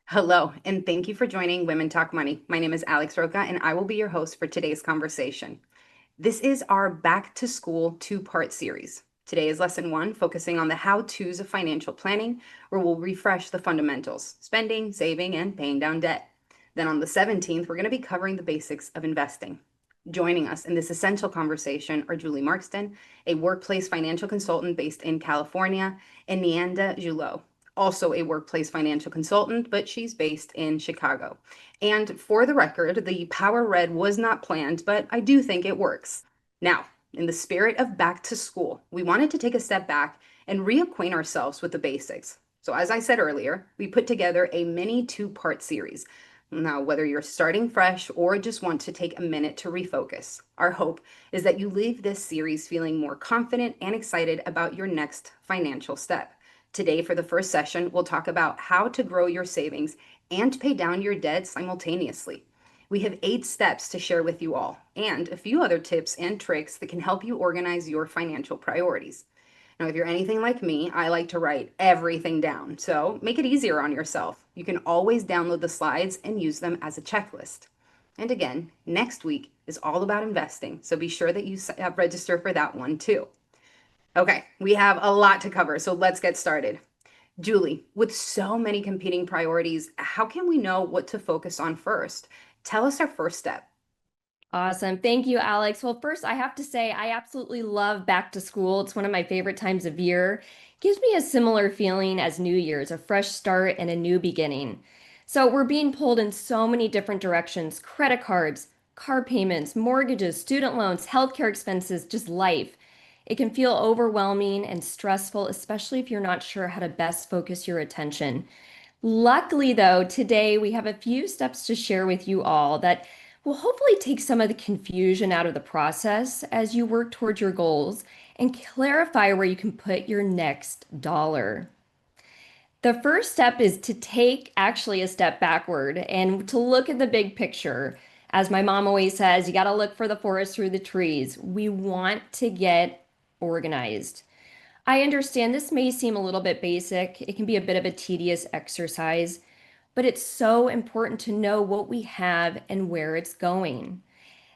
Hello, and thank you for joining Women Talk Money. My name is Alex Roca, and I will be your host for today's conversation. This is our back to school two-part series. Today is lesson one, focusing on the how-tos of financial planning, where we'll refresh the fundamentals, spending, saving, and paying down debt. Then on the 17th, we're going to be covering the basics of investing. Joining us in this essential conversation are Julie Markston, a workplace financial consultant based in California, and Neanda Julot, also a workplace financial consultant, but she's based in Chicago. And for the record, the Power Red was not planned, but I do think it works. Now, in the spirit of back to school, we wanted to take a step back and reacquaint ourselves with the basics. So, as I said earlier, we put together a mini two-part series. Now, whether you're starting fresh or just want to take a minute to refocus, our hope is that you leave this series feeling more confident and excited about your next financial step. Today, for the first session, we'll talk about how to grow your savings and pay down your debt simultaneously. We have 8 steps to share with you all, and a few other tips and tricks that can help you organize your financial priorities. Now, if you're anything like me, I like to write everything down, so make it easier on yourself. You can always download the slides and use them as a checklist. And again, next week is all about investing, so be sure that you register for that one too. Okay, we have a lot to cover, so let's get started. Julie, with so many competing priorities, how can we know what to focus on first? Tell us our first step. Awesome. Thank you, Alex. Well, first, I have to say, I absolutely love back to school. It's one of my favorite times of year. Gives me a similar feeling as New Year's, a fresh start and a new beginning. So, we're being pulled in so many different directions: credit cards, car payments, mortgages, student loans, healthcare expenses, just life. It can feel overwhelming and stressful, especially if you're not sure how to best focus your attention. Luckily, though, today we have a few steps to share with you all that will hopefully take some of the confusion out of the process as you work towards your goals and clarify where you can put your next dollar. The first step is to take actually a step backward and to look at the big picture. As my mom always says, you got to look for the forest through the trees. We want to get organized. I understand this may seem a little bit basic. It can be a bit of a tedious exercise, but it's so important to know what we have and where it's going.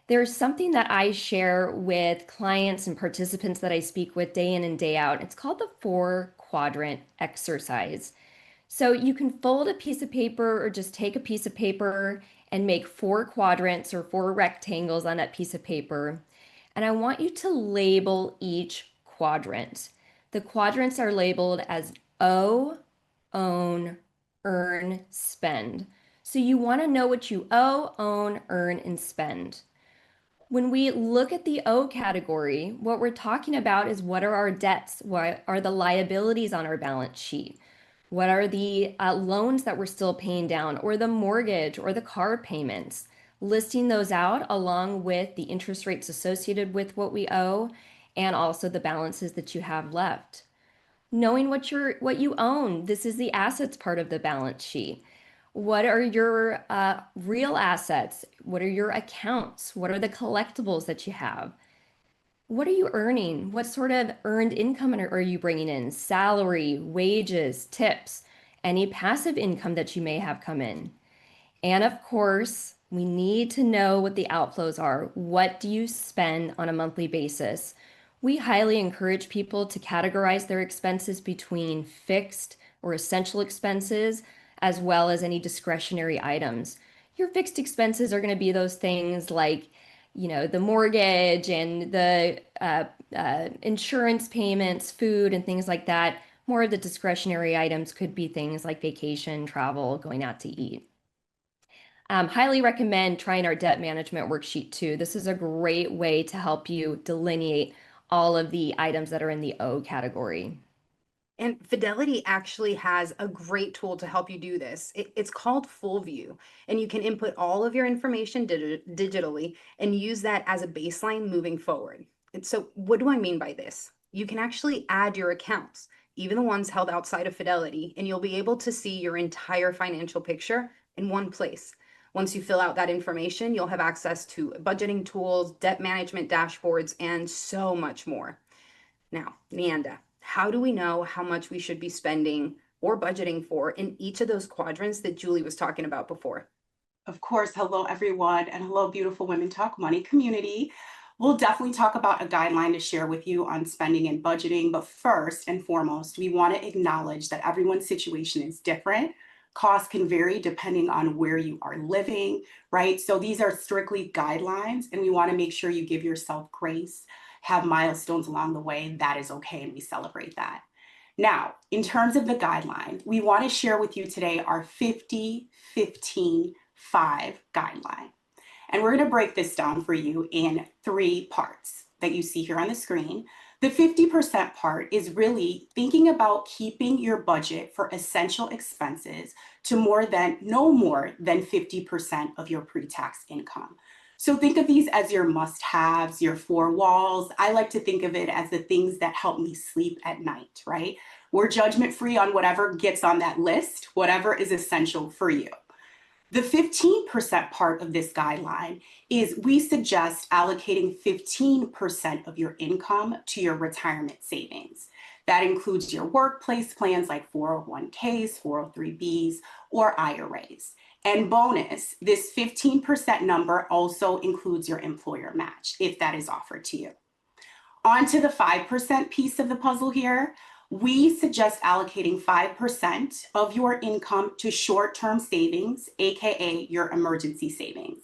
There's something that I share with clients and participants that I speak with day in and day out. It's called the 4 quadrant exercise. So you can fold a piece of paper or just take a piece of paper and make 4 quadrants or 4 rectangles on that piece of paper. And I want you to label each quadrant. The quadrants are labeled as owe, own, earn, spend. So you want to know what you owe, own, earn, and spend. When we look at the O category, what we're talking about is what are our debts? What are the liabilities on our balance sheet? What are the loans that we're still paying down, or the mortgage or the car payments? Listing those out along with the interest rates associated with what we owe and also the balances that you have left. Knowing what you own, this is the assets part of the balance sheet. What are your real assets? What are your accounts? What are the collectibles that you have? What are you earning? What sort of earned income are you bringing in? Salary, wages, tips, any passive income that you may have come in. And of course, we need to know what the outflows are. What do you spend on a monthly basis? We highly encourage people to categorize their expenses between fixed or essential expenses, as well as any discretionary items. Your fixed expenses are going to be those things like, the mortgage and the insurance payments, food, and things like that. More of the discretionary items could be things like vacation, travel, going out to eat. Highly recommend trying our debt management worksheet too. This is a great way to help you delineate all of the items that are in the O category. And Fidelity actually has a great tool to help you do this. It's called Full View, and you can input all of your information digitally and use that as a baseline moving forward. And so, what do I mean by this? You can actually add your accounts, even the ones held outside of Fidelity, and you'll be able to see your entire financial picture in one place. Once you fill out that information, you'll have access to budgeting tools, debt management dashboards, and so much more. Now, Neanda, how do we know how much we should be spending or budgeting for in each of those quadrants that Julie was talking about before? Of course, hello everyone, and hello beautiful Women Talk Money community. We'll definitely talk about a guideline to share with you on spending and budgeting, but first and foremost, we want to acknowledge that everyone's situation is different. Costs can vary depending on where you are living, right? So these are strictly guidelines, and we want to make sure you give yourself grace, have milestones along the way. That is okay, and we celebrate that. Now, in terms of the guideline, we want to share with you today our 50-15-5 guideline. And we're going to break this down for you in 3 parts that you see here on the screen. The 50% part is really thinking about keeping your budget for essential expenses to no more than 50% of your pre-tax income. So think of these as your must-haves, your 4 walls. I like to think of it as the things that help me sleep at night, right? We're judgment-free on whatever gets on that list, whatever is essential for you. The 15% part of this guideline is we suggest allocating 15% of your income to your retirement savings. That includes your workplace plans like 401ks, 403bs, or IRAs. And bonus, this 15% number also includes your employer match if that is offered to you. On to the 5% piece of the puzzle here. We suggest allocating 5% of your income to short-term savings, AKA your emergency savings.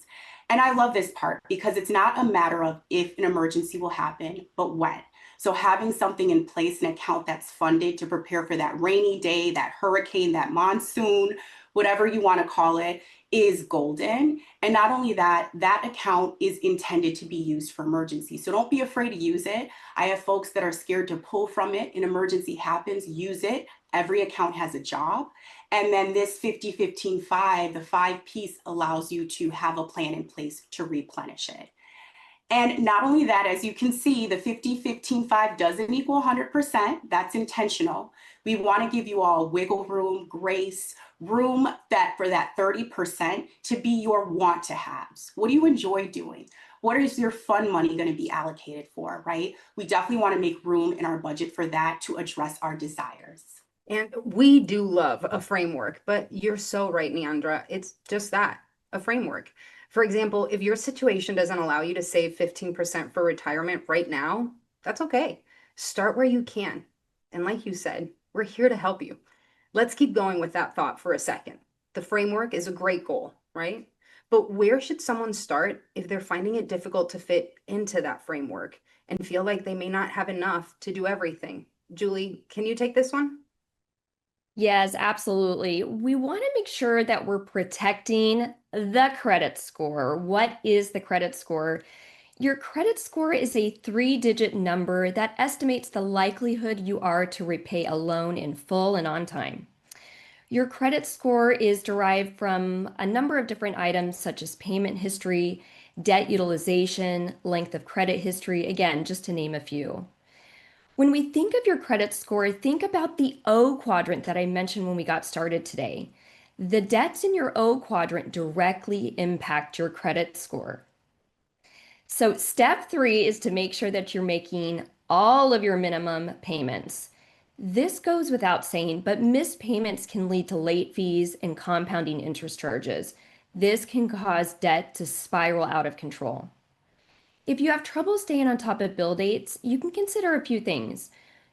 And I love this part because it's not a matter of if an emergency will happen, but when. So having something in place, an account that's funded to prepare for that rainy day, that hurricane, that monsoon, whatever you want to call it, is golden. And not only that, that account is intended to be used for emergency. So don't be afraid to use it. I have folks that are scared to pull from it. An emergency happens, use it. Every account has a job. And then this 50-15-5, the 5 piece allows you to have a plan in place to replenish it. And not only that, as you can see, the 50-15-5 doesn't equal 100%. That's intentional. We want to give you all wiggle room, grace, room that for that 30% to be your want to haves. What do you enjoy doing? What is your fun money going to be allocated for, right? We definitely want to make room in our budget for that to address our desires. And we do love a framework, but you're so right, Neandra. It's just that, a framework. For example, if your situation doesn't allow you to save 15% for retirement right now, that's okay. Start where you can. And like you said, we're here to help you. Let's keep going with that thought for a second. The framework is a great goal, right? But where should someone start if they're finding it difficult to fit into that framework and feel like they may not have enough to do everything? Julie, can you take this one? Yes, absolutely. We want to make sure that we're protecting the credit score. What is the credit score? Your credit score is a 3-digit number that estimates the likelihood you are to repay a loan in full and on time. Your credit score is derived from a number of different items such as payment history, debt utilization, length of credit history, again, just to name a few. When we think of your credit score, think about the O quadrant that I mentioned when we got started today. The debts in your O quadrant directly impact your credit score. So step 3 is to make sure that you're making all of your minimum payments. This goes without saying, but missed payments can lead to late fees and compounding interest charges. This can cause debt to spiral out of control. If you have trouble staying on top of bill dates, you can consider a few things.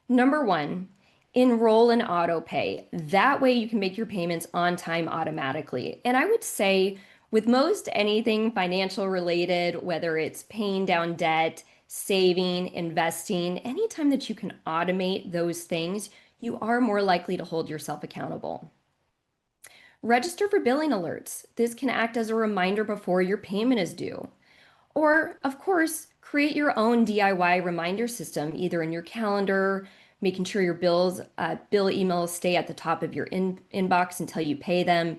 Number 1, enroll in auto pay. That way you can make your payments on time automatically. And I would say with most anything financial related, whether it's paying down debt, saving, investing, anytime that you can automate those things, you are more likely to hold yourself accountable. Register for billing alerts. This can act as a reminder before your payment is due. Or, of course, create your own DIY reminder system, either in your calendar, making sure your bill emails stay at the top of your inbox until you pay them.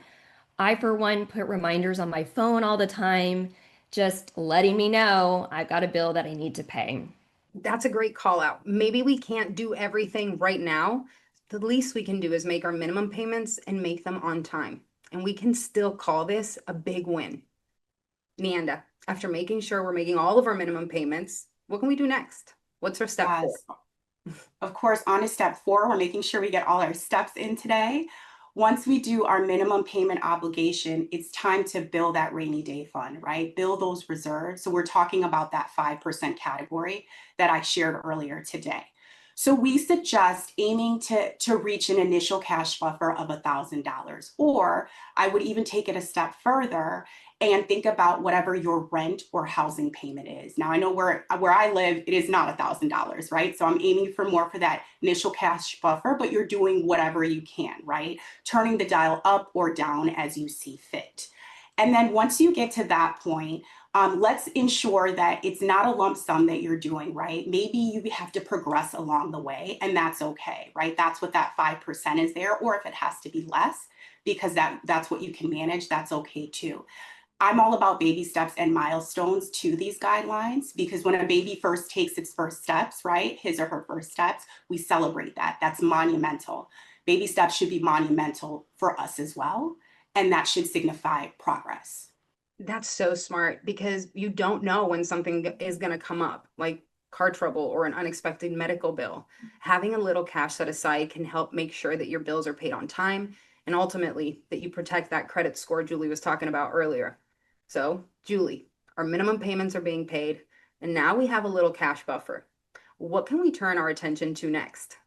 I, for one, put reminders on my phone all the time, just letting me know I've got a bill that I need to pay. That's a great call out. Maybe we can't do everything right now. The least we can do is make our minimum payments and make them on time. And we can still call this a big win. Neanda, after making sure we're making all of our minimum payments, what can we do next? What's our step 4? Of course, on to step 4, we're making sure we get all our steps in today. Once we do our minimum payment obligation, it's time to build that rainy day fund, right? Build those reserves. So we're talking about that 5% category that I shared earlier today. So we suggest aiming to reach an initial cash buffer of $1,000, or I would even take it a step further and think about whatever your rent or housing payment is. Now I know where I live, it is not $1,000, right? So I'm aiming for more for that initial cash buffer, but you're doing whatever you can, right? Turning the dial up or down as you see fit. And then once you get to that point, let's ensure that it's not a lump sum that you're doing, right? Maybe you have to progress along the way, and that's okay, right? That's what that 5% is there, or if it has to be less, because that's what you can manage, that's okay too. I'm all about baby steps and milestones to these guidelines, because when a baby first takes its first steps, right, his or her first steps, we celebrate that. That's monumental. Baby steps should be monumental for us as well, and that should signify progress. That's so smart because you don't know when something is going to come up, like car trouble or an unexpected medical bill. Having a little cash set aside can help make sure that your bills are paid on time and ultimately that you protect that credit score Julie was talking about earlier. So, Julie, our minimum payments are being paid, and now we have a little cash buffer. What can we turn our attention to next?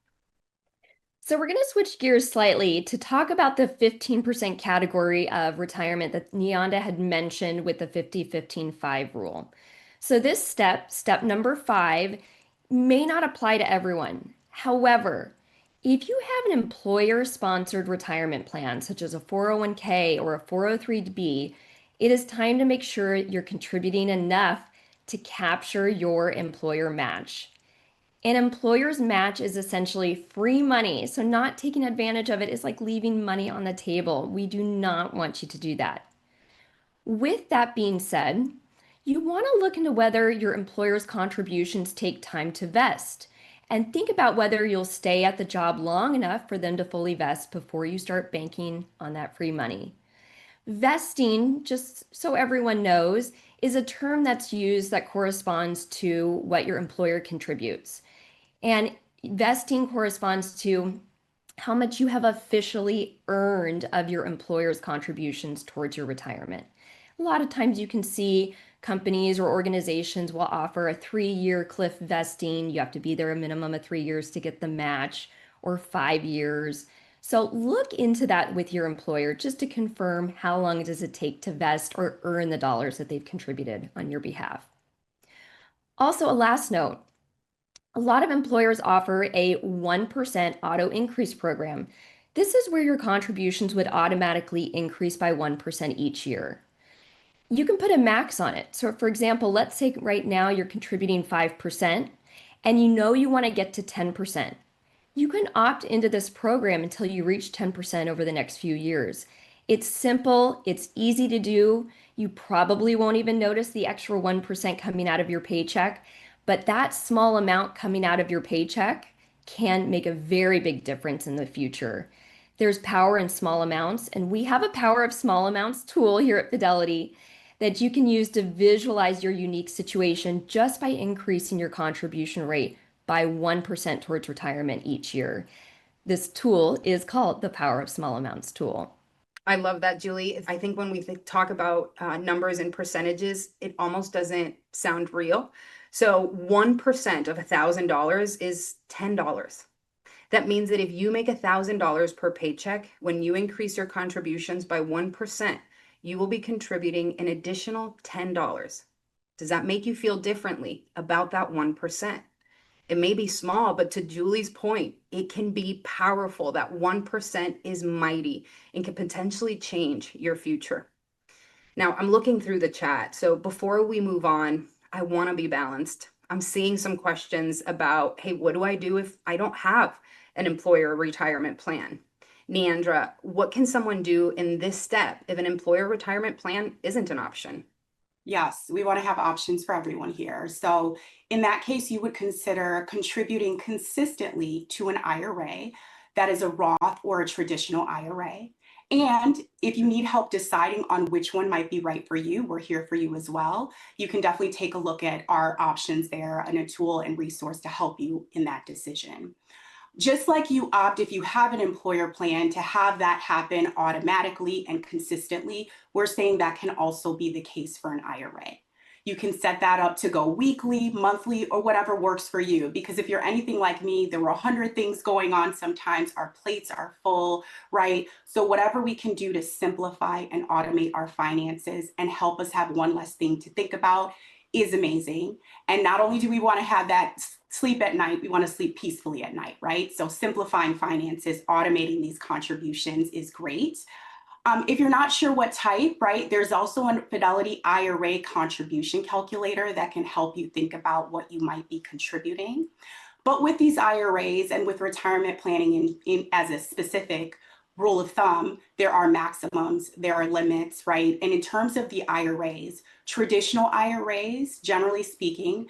So we're going to switch gears slightly to talk about the 15% category of retirement that Neonda had mentioned with the 50-15-5 rule. So this step number 5, may not apply to everyone. However, if you have an employer-sponsored retirement plan, such as a 401k or a 403b, it is time to make sure you're contributing enough to capture your employer match. An employer's match is essentially free money. So, not taking advantage of it is like leaving money on the table. We do not want you to do that. With that being said, you want to look into whether your employer's contributions take time to vest and think about whether you'll stay at the job long enough for them to fully vest before you start banking on that free money. Vesting, just so everyone knows, is a term that's used that corresponds to what your employer contributes. And vesting corresponds to how much you have officially earned of your employer's contributions towards your retirement. A lot of times you can see companies or organizations will offer a 3-year cliff vesting. You have to be there a minimum of 3 years to get the match, or 5 years. So look into that with your employer just to confirm how long does it take to vest or earn the dollars that they've contributed on your behalf. Also, a last note. A lot of employers offer a 1% auto increase program. This is where your contributions would automatically increase by 1% each year. You can put a max on it. So, for example, let's say right now you're contributing 5% and you know you want to get to 10%. You can opt into this program until you reach 10% over the next few years. It's simple, it's easy to do. You probably won't even notice the extra 1% coming out of your paycheck. But that small amount coming out of your paycheck can make a very big difference in the future. There's power in small amounts, and we have a power of small amounts tool here at Fidelity that you can use to visualize your unique situation just by increasing your contribution rate by 1% towards retirement each year. This tool is called the Power of Small Amounts tool. I love that, Julie. I think when we talk about numbers and percentages, it almost doesn't sound real. So 1% of $1,000 is $10. That means that if you make $1,000 per paycheck, when you increase your contributions by 1%, you will be contributing an additional $10. Does that make you feel differently about that 1%? It may be small, but to Julie's point, it can be powerful. That 1% is mighty and can potentially change your future. Now, I'm looking through the chat. So before we move on, I want to be balanced. I'm seeing some questions about, hey, what do I do if I don't have an employer retirement plan? Neandra, what can someone do in this step if an employer retirement plan isn't an option? Yes, we want to have options for everyone here. So in that case, you would consider contributing consistently to an IRA that is a Roth or a traditional IRA. And if you need help deciding on which one might be right for you, we're here for you as well. You can definitely take a look at our options there and a tool and resource to help you in that decision. Just like you opt, if you have an employer plan, to have that happen automatically and consistently, we're saying that can also be the case for an IRA. You can set that up to go weekly, monthly, or whatever works for you. Because if you're anything like me, there were 100 things going on. Sometimes our plates are full, right? So whatever we can do to simplify and automate our finances and help us have one less thing to think about is amazing. And not only do we want to have that sleep at night, we want to sleep peacefully at night, right? So simplifying finances, automating these contributions is great. If you're not sure what type, right, there's also a Fidelity IRA contribution calculator that can help you think about what you might be contributing. But with these IRAs and with retirement planning as a specific rule of thumb, there are maximums, there are limits, right? And in terms of the IRAs, traditional IRAs, generally speaking,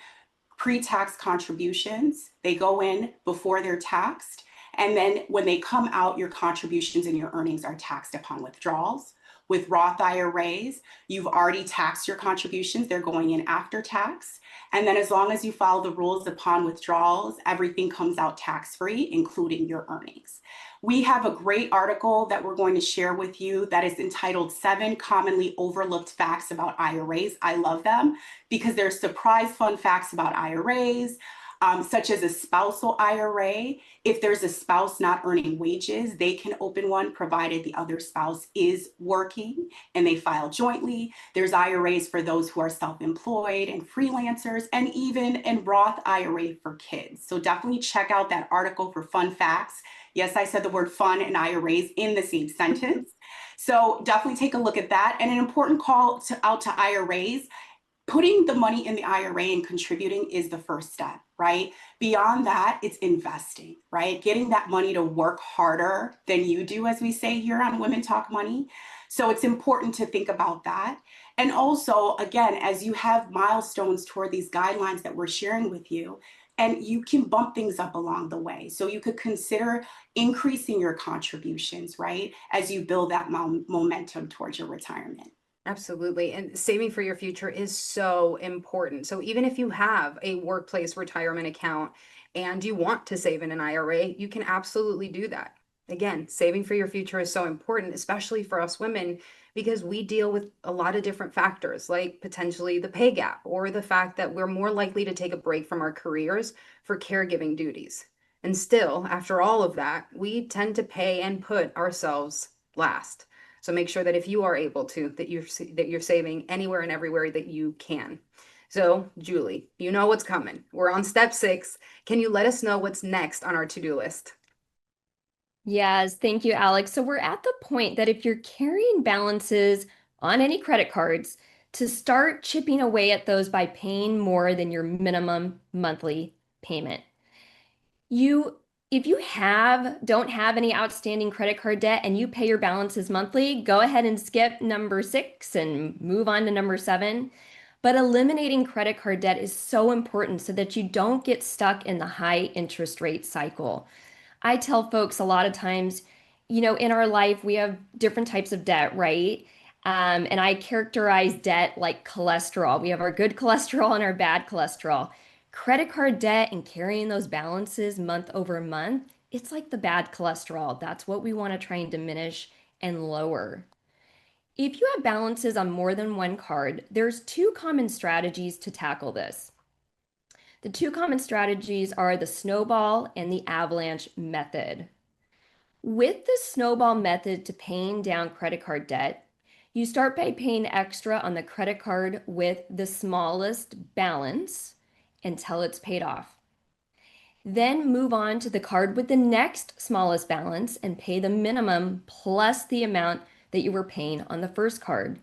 pre-tax contributions, they go in before they're taxed. And then when they come out, your contributions and your earnings are taxed upon withdrawals. With Roth IRAs, you've already taxed your contributions. They're going in after tax. And then as long as you follow the rules upon withdrawals, everything comes out tax-free, including your earnings. We have a great article that we're going to share with you that is entitled 7 Commonly Overlooked Facts About IRAs. I love them because there's surprise fun facts about IRAs, such as a spousal IRA. If there's a spouse not earning wages, they can open one provided the other spouse is working and they file jointly. There's IRAs for those who are self-employed and freelancers, and even a Roth IRA for kids. So definitely check out that article for fun facts. Yes, I said the word fun and IRAs in the same sentence. So definitely take a look at that. And an important call out to IRAs: putting the money in the IRA and contributing is the first step, right? Beyond that, it's investing, right? Getting that money to work harder than you do, as we say here on Women Talk Money. So it's important to think about that. And also, again, as you have milestones toward these guidelines that we're sharing with you, and you can bump things up along the way. So you could consider increasing your contributions, right? As you build that momentum towards your retirement. Absolutely. And saving for your future is so important. So even if you have a workplace retirement account and you want to save in an IRA, you can absolutely do that. Again, saving for your future is so important, especially for us women, because we deal with a lot of different factors, like potentially the pay gap or the fact that we're more likely to take a break from our careers for caregiving duties. And still, after all of that, we tend to pay and put ourselves last. So make sure that if you are able to, that you're saving anywhere and everywhere that you can. So Julie, you know what's coming. We're on step 6. Can you let us know what's next on our to-do list? Yes, thank you, Alex. So we're at the point that if you're carrying balances on any credit cards, to start chipping away at those by paying more than your minimum monthly payment. If you don't have any outstanding credit card debt and you pay your balances monthly, go ahead and skip number 6 and move on to number 7. But eliminating credit card debt is so important so that you don't get stuck in the high interest rate cycle. I tell folks a lot of times, in our life, we have different types of debt, right? And I characterize debt like cholesterol. We have our good cholesterol and our bad cholesterol. Credit card debt and carrying those balances month over month, it's like the bad cholesterol. That's what we want to try and diminish and lower. If you have balances on more than one card, there's 2 common strategies to tackle this. The 2 common strategies are the snowball and the avalanche method. With the snowball method to paying down credit card debt, you start by paying extra on the credit card with the smallest balance until it's paid off. Then move on to the card with the next smallest balance and pay the minimum plus the amount that you were paying on the first card.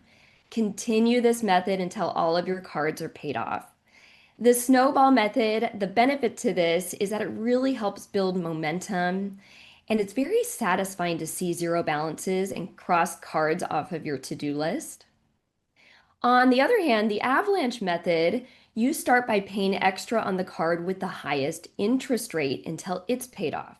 Continue this method until all of your cards are paid off. The snowball method, the benefit to this is that it really helps build momentum, and it's very satisfying to see zero balances and cross cards off of your to-do list. On the other hand, the avalanche method, you start by paying extra on the card with the highest interest rate until it's paid off.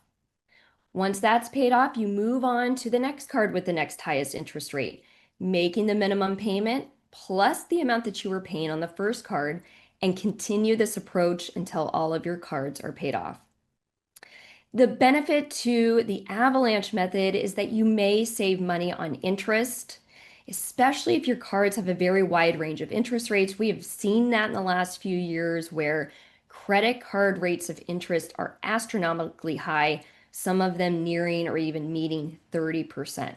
Once that's paid off, you move on to the next card with the next highest interest rate, making the minimum payment plus the amount that you were paying on the first card, and continue this approach until all of your cards are paid off. The benefit to the avalanche method is that you may save money on interest, especially if your cards have a very wide range of interest rates. We have seen that in the last few years where credit card rates of interest are astronomically high, some of them nearing or even meeting 30%.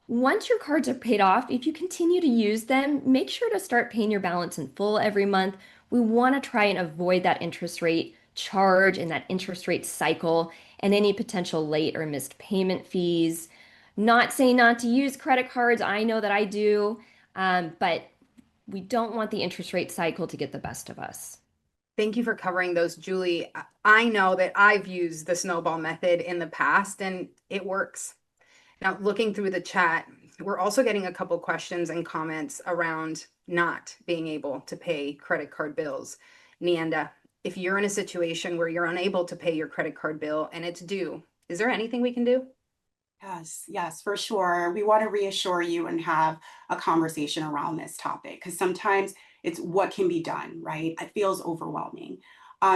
Once your cards are paid off, if you continue to use them, make sure to start paying your balance in full every month. We want to try and avoid that interest rate charge and that interest rate cycle and any potential late or missed payment fees. Not saying not to use credit cards. I know that I do, but we don't want the interest rate cycle to get the best of us. Thank you for covering those, Julie. I know that I've used the snowball method in the past and it works. Now, looking through the chat, we're also getting a couple questions and comments around not being able to pay credit card bills. Neanda, if you're in a situation where you're unable to pay your credit card bill and it's due, is there anything we can do? Yes, for sure. We want to reassure you and have a conversation around this topic because sometimes it's what can be done, right? It feels overwhelming.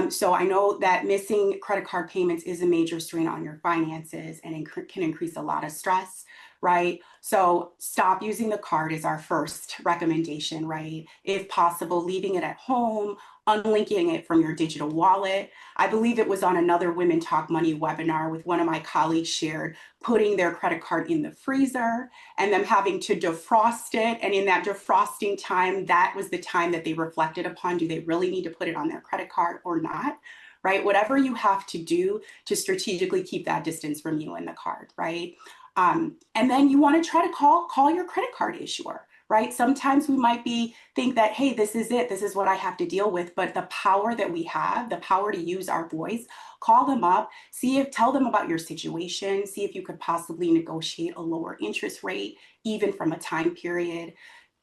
So I know that missing credit card payments is a major strain on your finances and can increase a lot of stress, right? So stop using the card is our first recommendation, right? If possible, leaving it at home, unlinking it from your digital wallet. I believe it was on another Women Talk Money webinar with one of my colleagues shared putting their credit card in the freezer and them having to defrost it. And in that defrosting time, that was the time that they reflected upon, do they really need to put it on their credit card or not, right? Whatever you have to do to strategically keep that distance from you and the card, right? And then you want to try to call your credit card issuer, right? Sometimes we might think that, hey, this is it. This is what I have to deal with. But the power that we have, the power to use our voice, call them up, tell them about your situation, see if you could possibly negotiate a lower interest rate, even from a time period.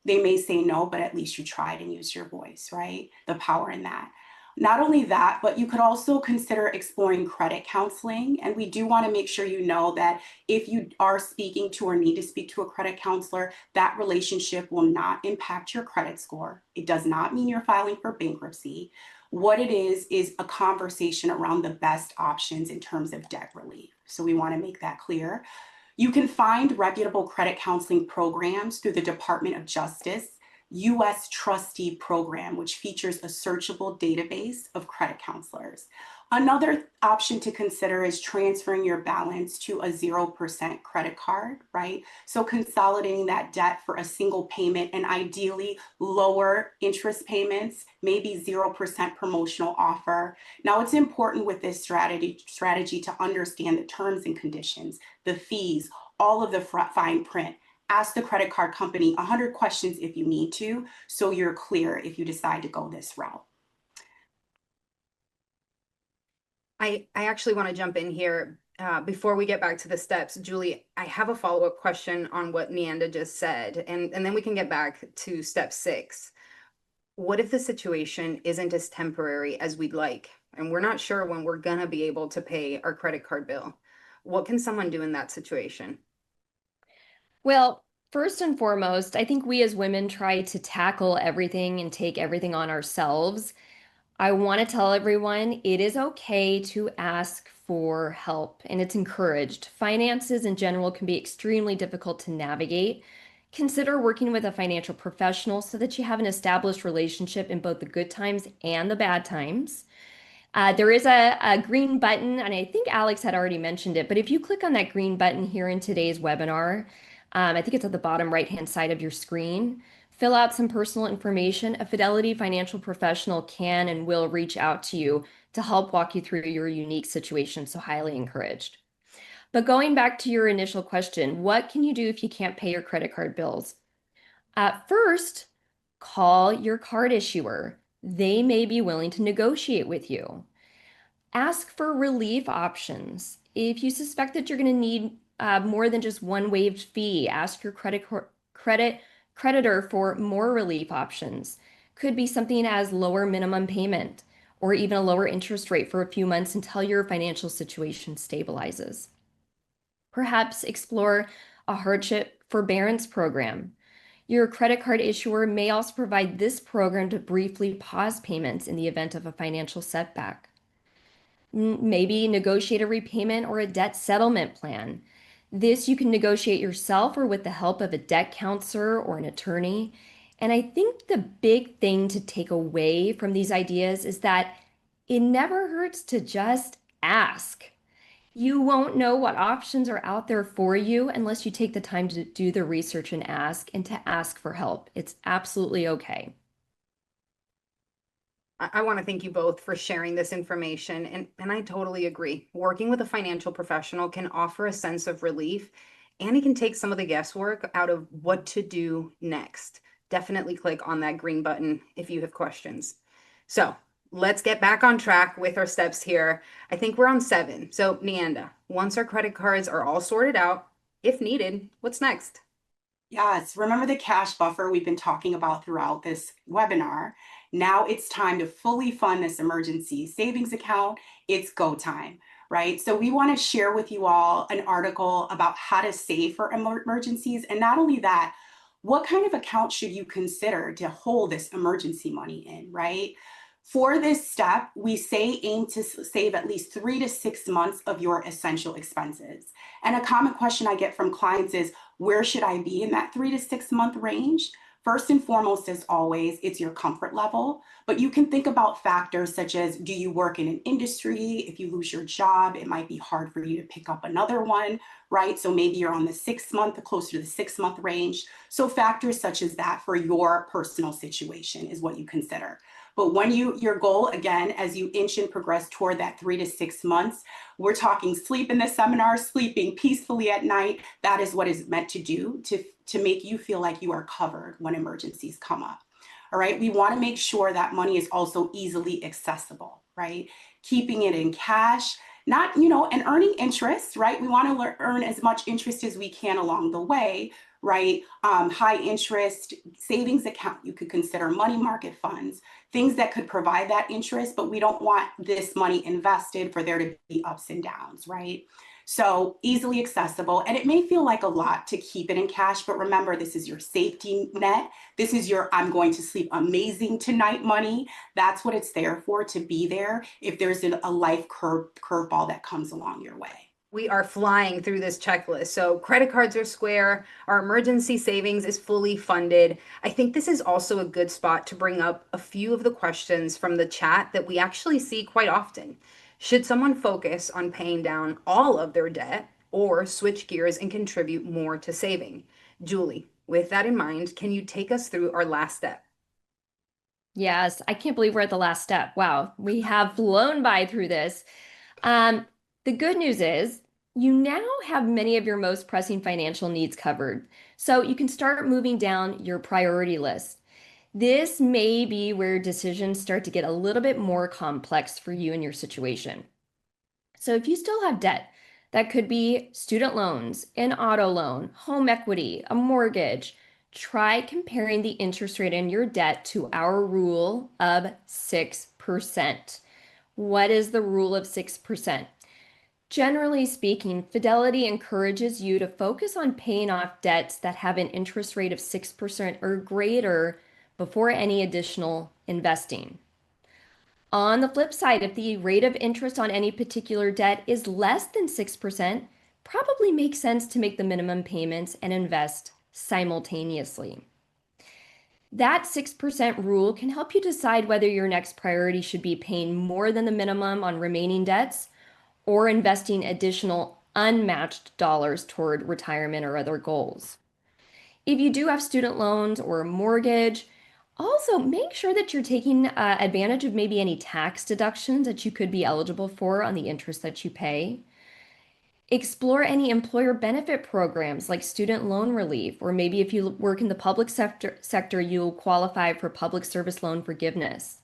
They may say no, but at least you tried and used your voice, right? The power in that. Not only that, but you could also consider exploring credit counseling. And we do want to make sure you know that if you are speaking to or need to speak to a credit counselor, that relationship will not impact your credit score. It does not mean you're filing for bankruptcy. What it is a conversation around the best options in terms of debt relief. So we want to make that clear. You can find reputable credit counseling programs through the Department of Justice U.S. Trustee Program, which features a searchable database of credit counselors. Another option to consider is transferring your balance to a 0% credit card, right? So consolidating that debt for a single payment and ideally lower interest payments, maybe 0% promotional offer. Now it's important with this strategy to understand the terms and conditions, the fees, all of the fine print. Ask the credit card company 100 questions if you need to, so you're clear if you decide to go this route. I actually want to jump in here before we get back to the steps. Julie, I have a follow-up question on what Neanda just said, and then we can get back to step 6. What if the situation isn't as temporary as we'd like, and we're not sure when we're gonna be able to pay our credit card bill? What can someone do in that situation? Well, first and foremost, I think we as women try to tackle everything and take everything on ourselves. I want to tell everyone it is okay to ask for help and it's encouraged. Finances in general can be extremely difficult to navigate. Consider working with a financial professional so that you have an established relationship in both the good times and the bad times. There is a green button, and I think Alex had already mentioned it, but if you click on that green button here in today's webinar, I think it's at the bottom right-hand side of your screen. Fill out some personal information. A Fidelity financial professional can and will reach out to you to help walk you through your unique situation, so highly encouraged. But going back to your initial question, what can you do if you can't pay your credit card bills? First, call your card issuer. They may be willing to negotiate with you. Ask for relief options. If you suspect that you're going to need more than just one waived fee, ask your creditor for more relief options. Could be something as lower minimum payment or even a lower interest rate for a few months until your financial situation stabilizes. Perhaps explore a hardship forbearance program. Your credit card issuer may also provide this program to briefly pause payments in the event of a financial setback. Maybe negotiate a repayment or a debt settlement plan. This you can negotiate yourself or with the help of a debt counselor or an attorney. And I think the big thing to take away from these ideas is that it never hurts to just ask. You won't know what options are out there for you unless you take the time to do the research and to ask for help. It's absolutely okay. I want to thank you both for sharing this information. And I totally agree. Working with a financial professional can offer a sense of relief and it can take some of the guesswork out of what to do next. Definitely click on that green button if you have questions. So let's get back on track with our steps here. I think we're on 7. So, Neanda, once our credit cards are all sorted out, if needed, what's next? Yes, remember the cash buffer we've been talking about throughout this webinar. Now it's time to fully fund this emergency savings account. It's go time, right? So we want to share with you all an article about how to save for emergencies. And not only that, what kind of account should you consider to hold this emergency money in, right? For this step, we say aim to save at least 3 to 6 months of your essential expenses. And a common question I get from clients is, where should I be in that 3 to 6 month range? First and foremost, as always, it's your comfort level, but you can think about factors such as, do you work in an industry? If you lose your job, it might be hard for you to pick up another one, right? So maybe you're on the 6 month, closer to the 6 month range. So factors such as that for your personal situation is what you consider. But when your goal, again, as you inch and progress toward that 3 to 6 months, we're talking sleep in this seminar, sleeping peacefully at night. That is what is meant to do to make you feel like you are covered when emergencies come up. All right. We want to make sure that money is also easily accessible, right? Keeping it in cash, not, and earning interest, right? We want to earn as much interest as we can along the way, right? High interest savings account, you could consider money market funds, things that could provide that interest, but we don't want this money invested for there to be ups and downs, right? So easily accessible, and it may feel like a lot to keep it in cash, but remember, this is your safety net. This is your I'm going to sleep amazing tonight money. That's what it's there for, to be there if there's a life curveball that comes along your way. We are flying through this checklist. So credit cards are square. Our emergency savings is fully funded. I think this is also a good spot to bring up a few of the questions from the chat that we actually see quite often. Should someone focus on paying down all of their debt or switch gears and contribute more to saving? Julie, with that in mind, can you take us through our last step? Yes, I can't believe we're at the last step. Wow, we have flown by through this. The good news is you now have many of your most pressing financial needs covered. So you can start moving down your priority list. This may be where decisions start to get a little bit more complex for you and your situation. So if you still have debt, that could be student loans, an auto loan, home equity, a mortgage. Try comparing the interest rate on your debt to our rule of 6%. What is the rule of 6%? Generally speaking, Fidelity encourages you to focus on paying off debts that have an interest rate of 6% or greater before any additional investing. On the flip side, if the rate of interest on any particular debt is less than 6%, probably makes sense to make the minimum payments and invest simultaneously. That 6% rule can help you decide whether your next priority should be paying more than the minimum on remaining debts or investing additional unmatched dollars toward retirement or other goals. If you do have student loans or a mortgage, also make sure that you're taking advantage of maybe any tax deductions that you could be eligible for on the interest that you pay. Explore any employer benefit programs like student loan relief, or maybe if you work in the public sector, you'll qualify for public service loan forgiveness.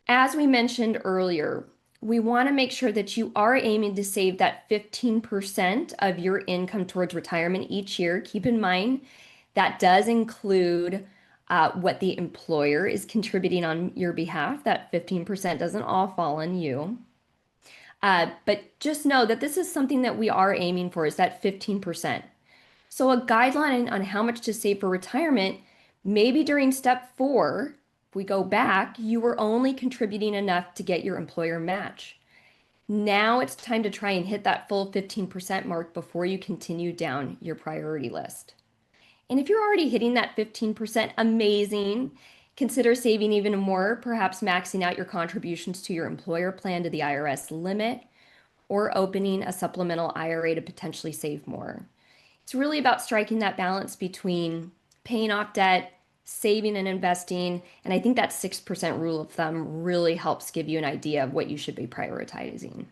As we mentioned earlier, we want to make sure that you are aiming to save that 15% of your income towards retirement each year. Keep in mind that does include what the employer is contributing on your behalf. That 15% doesn't all fall on you. But just know that this is something that we are aiming for, is that 15%. So a guideline on how much to save for retirement, maybe during step 4, if we go back, you were only contributing enough to get your employer match. Now it's time to try and hit that full 15% mark before you continue down your priority list. And if you're already hitting that 15%, amazing. Consider saving even more, perhaps maxing out your contributions to your employer plan to the IRS limit, or opening a supplemental IRA to potentially save more. It's really about striking that balance between paying off debt, saving and investing. And I think that 6% rule of thumb really helps give you an idea of what you should be prioritizing.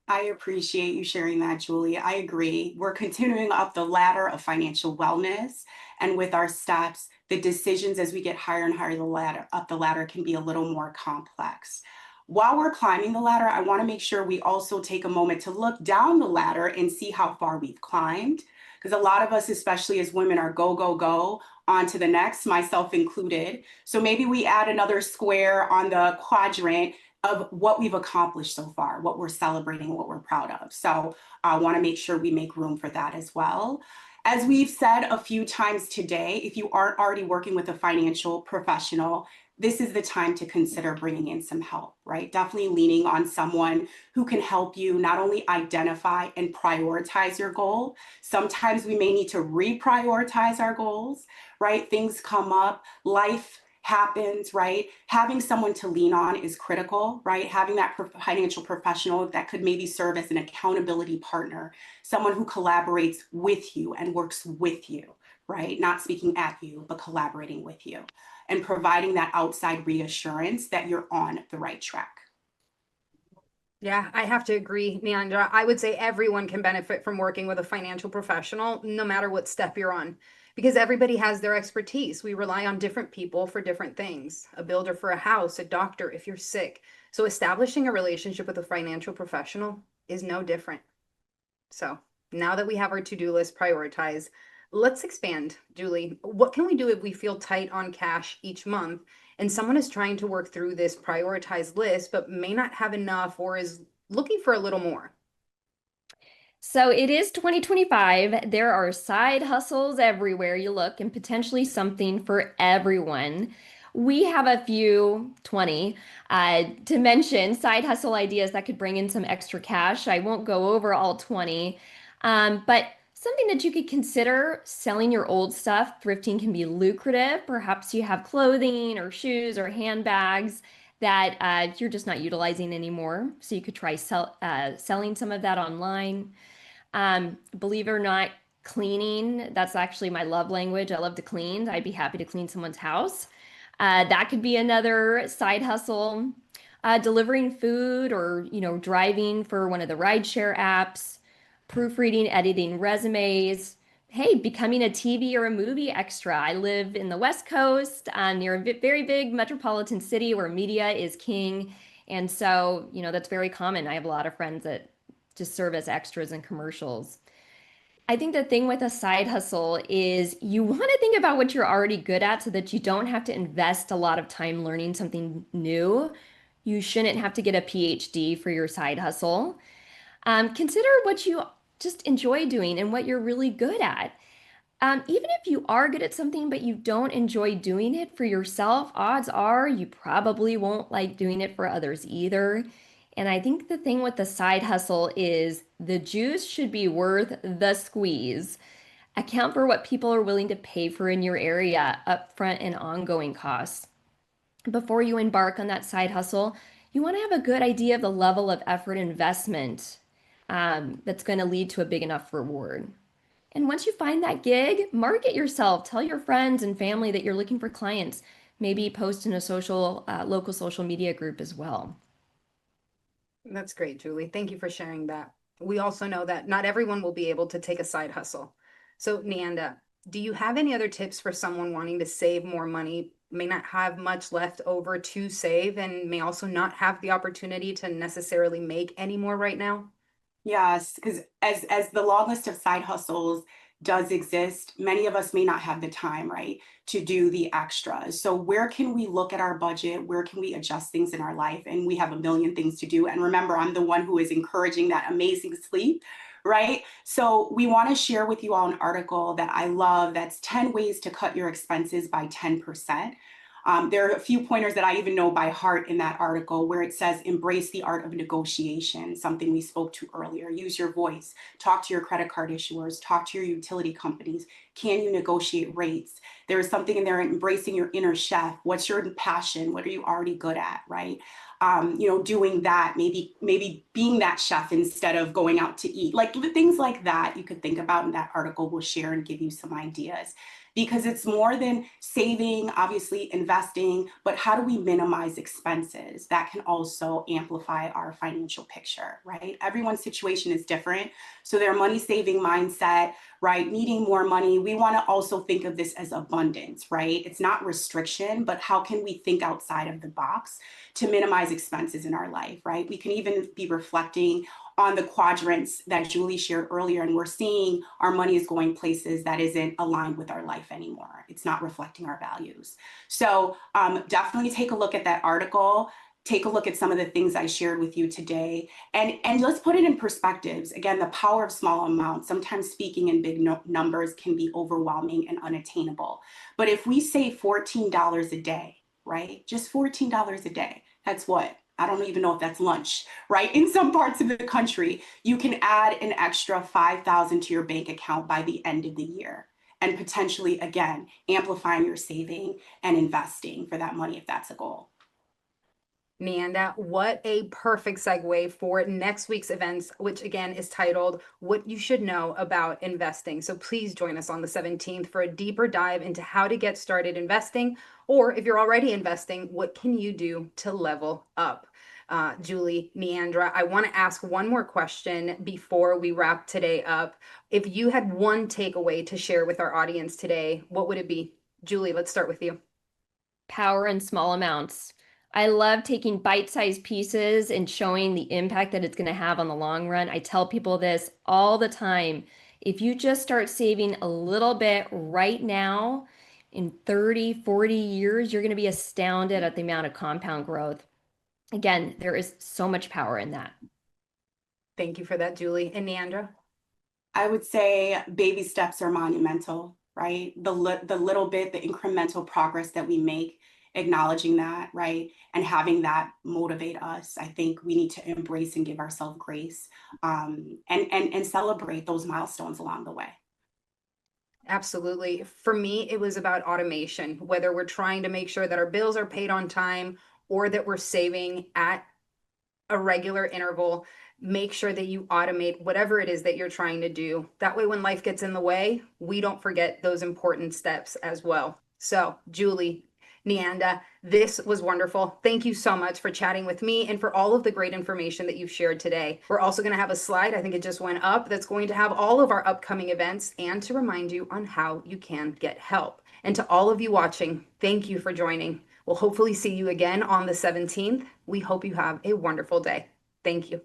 I appreciate you sharing that, Julie. I agree. We're continuing up the ladder of financial wellness. And with our steps, the decisions as we get higher and higher up the ladder can be a little more complex. While we're climbing the ladder, I want to make sure we also take a moment to look down the ladder and see how far we've climbed. Because a lot of us, especially as women, are go, go, go on to the next, myself included. So maybe we add another square on the quadrant of what we've accomplished so far, what we're celebrating, what we're proud of. So I want to make sure we make room for that as well. As we've said a few times today, if you aren't already working with a financial professional, this is the time to consider bringing in some help, right? Definitely leaning on someone who can help you not only identify and prioritize your goal. Sometimes we may need to reprioritize our goals, right? Things come up, life happens, right? Having someone to lean on is critical, right? Having that financial professional that could maybe serve as an accountability partner, someone who collaborates with you and works with you, right? Not speaking at you, but collaborating with you and providing that outside reassurance that you're on the right track. Yeah, I have to agree, Neandra. I would say everyone can benefit from working with a financial professional, no matter what step you're on, because everybody has their expertise. We rely on different people for different things, a builder for a house, a doctor if you're sick. So establishing a relationship with a financial professional is no different. So now that we have our to-do list prioritized, let's expand. Julie, what can we do if we feel tight on cash each month and someone is trying to work through this prioritized list but may not have enough or is looking for a little more? So it is 2025. There are side hustles everywhere you look and potentially something for everyone. We have a few, 20, to mention side hustle ideas that could bring in some extra cash. I won't go over all 20, but something that you could consider: selling your old stuff. Thrifting can be lucrative. Perhaps you have clothing or shoes or handbags that you're just not utilizing anymore. So you could try selling some of that online. Believe it or not, cleaning, that's actually my love language. I love to clean. I'd be happy to clean someone's house. That could be another side hustle. Delivering food, or, driving for one of the rideshare apps, proofreading, editing resumes. Hey, becoming a TV or a movie extra. I live in the West Coast, near a very big metropolitan city where media is king. And so, that's very common. I have a lot of friends that just serve as extras in commercials. I think the thing with a side hustle is you want to think about what you're already good at so that you don't have to invest a lot of time learning something new. You shouldn't have to get a PhD for your side hustle. Consider what you just enjoy doing and what you're really good at. Even if you are good at something but you don't enjoy doing it for yourself, odds are you probably won't like doing it for others either. And I think the thing with the side hustle is the juice should be worth the squeeze. Account for what people are willing to pay for in your area, upfront and ongoing costs. Before you embark on that side hustle, you want to have a good idea of the level of effort investment that's going to lead to a big enough reward. And once you find that gig, market yourself. Tell your friends and family that you're looking for clients. Maybe post in a local social media group as well. That's great, Julie. Thank you for sharing that. We also know that not everyone will be able to take a side hustle. So, Neanda, do you have any other tips for someone wanting to save more money, may not have much left over to save, and may also not have the opportunity to necessarily make any more right now? Yes, because as the long list of side hustles does exist, many of us may not have the time, right, to do the extras. So where can we look at our budget? Where can we adjust things in our life? And we have a million things to do. And remember, I'm the one who is encouraging that amazing sleep, right? So we want to share with you all an article that I love that's 10 ways to cut your expenses by 10%. There are a few pointers that I even know by heart in that article where it says embrace the art of negotiation, something we spoke to earlier. Use your voice, talk to your credit card issuers, talk to your utility companies. Can you negotiate rates? There is something in there, embracing your inner chef. What's your passion? What are you already good at, right? Doing that, maybe being that chef instead of going out to eat, like things like that you could think about, and that article will share and give you some ideas. Because it's more than saving, obviously investing, but how do we minimize expenses? That can also amplify our financial picture, right? Everyone's situation is different. So their money saving mindset, right? Needing more money. We want to also think of this as abundance, right? It's not restriction, but how can we think outside of the box to minimize expenses in our life, right? We can even be reflecting on the quadrants that Julie shared earlier, and we're seeing our money is going places that isn't aligned with our life anymore. It's not reflecting our values. So definitely take a look at that article. Take a look at some of the things I shared with you today, and let's put it in perspectives. Again, the power of small amounts. Sometimes speaking in big numbers can be overwhelming and unattainable. But if we save $14 a day, right? Just $14 a day. That's what? I don't even know if that's lunch, right? In some parts of the country, you can add an extra $5,000 to your bank account by the end of the year, and potentially, again, amplifying your saving and investing for that money if that's a goal. Neanda, what a perfect segue for next week's events, which again is titled What You Should Know About Investing. So please join us on the 17th for a deeper dive into how to get started investing, or if you're already investing, what can you do to level up? Julie, Neandra, I want to ask one more question before we wrap today up. If you had one takeaway to share with our audience today, what would it be? Julie, let's start with you. Power in small amounts. I love taking bite-sized pieces and showing the impact that it's going to have on the long run. I tell people this all the time. If you just start saving a little bit right now, in 30, 40 years, you're going to be astounded at the amount of compound growth. Again, there is so much power in that. Thank you for that, Julie. And Neandra? I would say baby steps are monumental, right? The little bit, the incremental progress that we make, acknowledging that, right? And having that motivate us. I think we need to embrace and give ourselves grace, and celebrate those milestones along the way. Absolutely. For me, it was about automation, whether we're trying to make sure that our bills are paid on time or that we're saving at a regular interval. Make sure that you automate whatever it is that you're trying to do. That way, when life gets in the way, we don't forget those important steps as well. So, Julie, Neanda, this was wonderful. Thank you so much for chatting with me and for all of the great information that you've shared today. We're also going to have a slide, I think it just went up, that's going to have all of our upcoming events and to remind you on how you can get help. And to all of you watching, thank you for joining. We'll hopefully see you again on the 17th. We hope you have a wonderful day. Thank you.